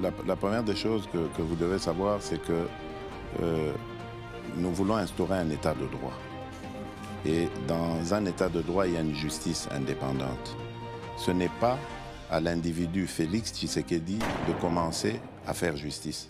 la première des choses que vous devez savoir, c'est que nous voulons instaurer un état de droit. Et dans un état de droit, il y a une justice indépendante. Ce n'est pas à l'individu Félix Tshisekedi de commencer à faire justice.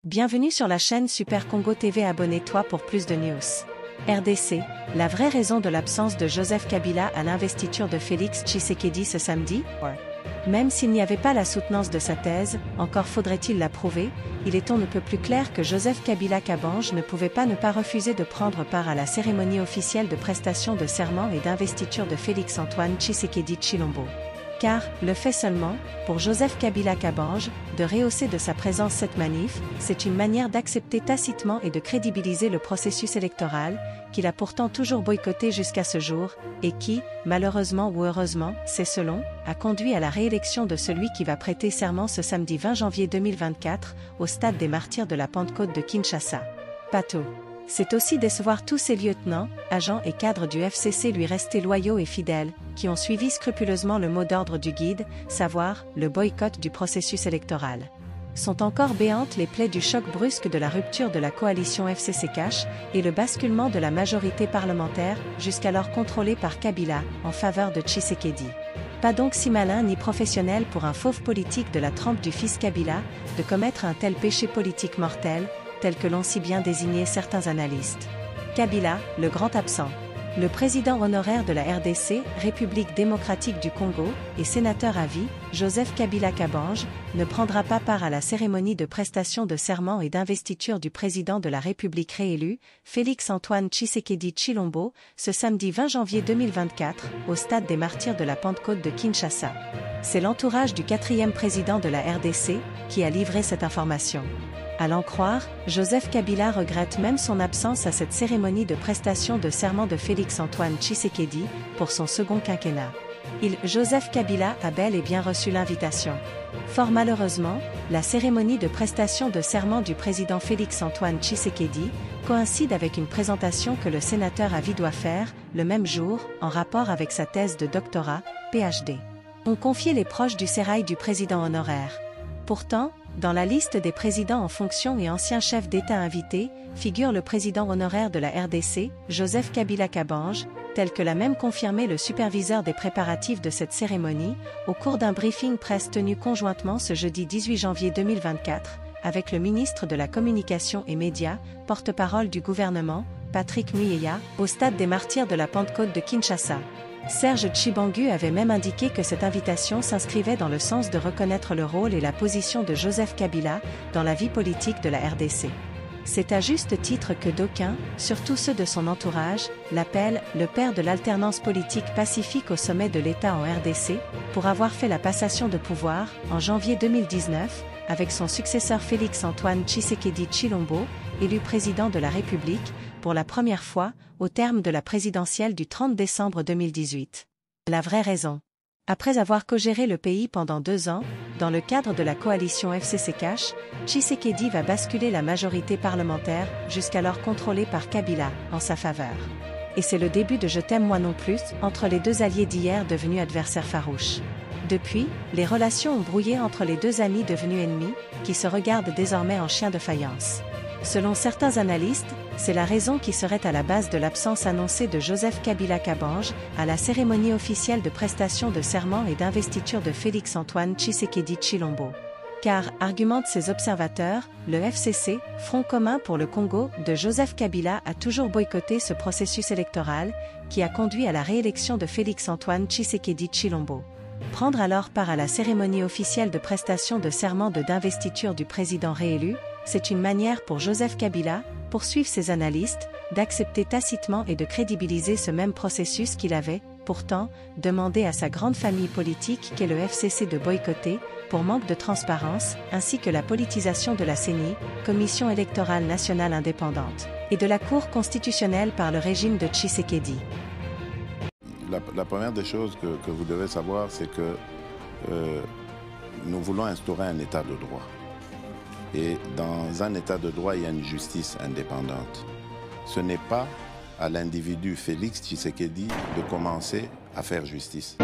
Bienvenue sur la chaîne Super Congo TV, abonne-toi pour plus de news. RDC, la vraie raison de l'absence de Joseph Kabila à l'investiture de Félix Tshisekedi ce samedi? Même s'il n'y avait pas la soutenance de sa thèse, encore faudrait-il la prouver, il est on ne peut plus clair que Joseph Kabila Kabange ne pouvait pas ne pas refuser de prendre part à la cérémonie officielle de prestation de serment et d'investiture de Félix Antoine Tshisekedi Tshilombo. Car, le fait seulement, pour Joseph Kabila Kabange, de rehausser de sa présence cette manif, c'est une manière d'accepter tacitement et de crédibiliser le processus électoral, qu'il a pourtant toujours boycotté jusqu'à ce jour, et qui, malheureusement ou heureusement, c'est selon, a conduit à la réélection de celui qui va prêter serment ce samedi 20 janvier 2024, au stade des Martyrs de la Pentecôte de Kinshasa. Pato. C'est aussi décevoir tous ces lieutenants, agents et cadres du FCC lui restés loyaux et fidèles, qui ont suivi scrupuleusement le mot d'ordre du guide, savoir, le boycott du processus électoral. Sont encore béantes les plaies du choc brusque de la rupture de la coalition FCC-Cash et le basculement de la majorité parlementaire, jusqu'alors contrôlée par Kabila, en faveur de Tshisekedi. Pas donc si malin ni professionnel pour un fauve politique de la trempe du fils Kabila, de commettre un tel péché politique mortel, tel que l'ont si bien désigné certains analystes. Kabila, le grand absent. Le président honoraire de la RDC, République démocratique du Congo, et sénateur à vie, Joseph Kabila Kabange, ne prendra pas part à la cérémonie de prestation de serment et d'investiture du président de la République réélu, Félix Antoine Tshisekedi Tshilombo, ce samedi 20 janvier 2024, au stade des Martyrs de la Pentecôte de Kinshasa. C'est l'entourage du 4e président de la RDC, qui a livré cette information. À l'en croire, Joseph Kabila regrette même son absence à cette cérémonie de prestation de serment de Félix Antoine Tshisekedi, pour son second quinquennat. Joseph Kabila a bel et bien reçu l'invitation. Fort malheureusement, la cérémonie de prestation de serment du président Félix Antoine Tshisekedi coïncide avec une présentation que le sénateur à vie doit faire, le même jour, en rapport avec sa thèse de doctorat, PhD. Ont confié les proches du sérail du président honoraire. Pourtant, dans la liste des présidents en fonction et anciens chefs d'État invités, figure le président honoraire de la RDC, Joseph Kabila Kabange, tel que l'a même confirmé le superviseur des préparatifs de cette cérémonie, au cours d'un briefing presse tenu conjointement ce jeudi 18 janvier 2024, avec le ministre de la Communication et Médias, porte-parole du gouvernement, Patrick Muyaya, au stade des Martyrs de la Pentecôte de Kinshasa. Serge Tshibangu avait même indiqué que cette invitation s'inscrivait dans le sens de reconnaître le rôle et la position de Joseph Kabila dans la vie politique de la RDC. C'est à juste titre que d'aucuns, surtout ceux de son entourage, l'appellent le père de l'alternance politique pacifique au sommet de l'État en RDC, pour avoir fait la passation de pouvoir, en janvier 2019, avec son successeur Félix Antoine Tshisekedi Tshilombo, élu président de la République, pour la première fois, au terme de la présidentielle du 30 décembre 2018. La vraie raison. Après avoir co-géré le pays pendant 2 ans, dans le cadre de la coalition FCC-Cash, Tshisekedi va basculer la majorité parlementaire, jusqu'alors contrôlée par Kabila, en sa faveur. Et c'est le début de Je t'aime moi non plus, entre les deux alliés d'hier devenus adversaires farouches. Depuis, les relations ont brouillé entre les deux amis devenus ennemis, qui se regardent désormais en chiens de faïence. Selon certains analystes, c'est la raison qui serait à la base de l'absence annoncée de Joseph Kabila Kabange à la cérémonie officielle de prestation de serment et d'investiture de Félix Antoine Tshisekedi Tshilombo. Car, argumentent ces observateurs, le FCC, Front commun pour le Congo, de Joseph Kabila a toujours boycotté ce processus électoral, qui a conduit à la réélection de Félix Antoine Tshisekedi Tshilombo. Prendre alors part à la cérémonie officielle de prestation de serment d'investiture du président réélu, c'est une manière pour Joseph Kabila, poursuivent ces analystes, d'accepter tacitement et de crédibiliser ce même processus qu'il avait, pourtant, demandé à sa grande famille politique qu'est le FCC de boycotter, pour manque de transparence, ainsi que la politisation de la CENI, Commission électorale nationale indépendante. et de la Cour constitutionnelle par le régime de Tshisekedi. La première des choses que vous devez savoir, c'est que nous voulons instaurer un état de droit. Et dans un état de droit, il y a une justice indépendante. Ce n'est pas à l'individu Félix Tshisekedi de commencer à faire justice.